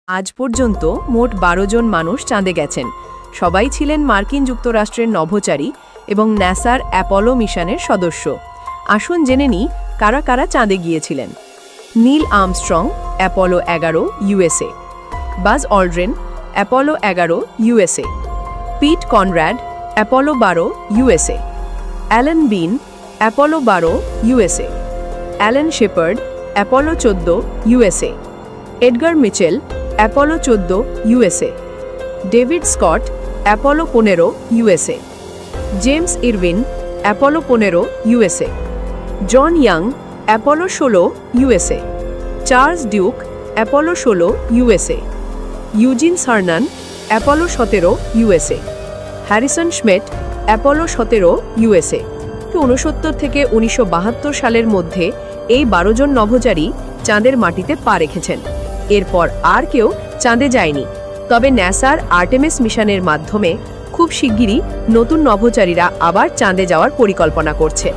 আজ পর্যন্ত মোট ১২ জন মানুষ চাঁদে গেছেন। সবাই ছিলেন মার্কিন যুক্তরাষ্ট্রের নভোচারী এবং ন্যাসার অ্যাপোলো মিশনের সদস্য। আসুন জেনে নিই কারা কারা চাঁদে গিয়েছিলেন। Neil Armstrong, Apollo 11, USA. Buzz Aldrin, Apollo 11, USA. Pete Conrad, Apollo 12, USA. Alan Bean, Apollo 12, USA. Alan Shepard, Apollo 14, USA. Edgar Mitchell, Apollo 14, USA. David Scott, Apollo 15, USA. James Irwin, Apollo 15, USA. John Young, Apollo 16, USA. Charles Duke, Apollo 16, USA. Eugene Cernan, Apollo 17, USA. Harrison Schmitt, Apollo 17, USA. 1969 থেকে 1972 সালের মধ্যে এই 12 জন নভোচারী চাঁদের মাটিতে পা রেখেছেন। এরপর আর কেউ চাঁদে যায়নি। তবে ন্যাসার আর্টেমিস মিশনের মাধ্যমে খুব শিগগিরই নতুন নভোচারীরা আবার চাঁদে যাওয়ার পরিকল্পনা করছে।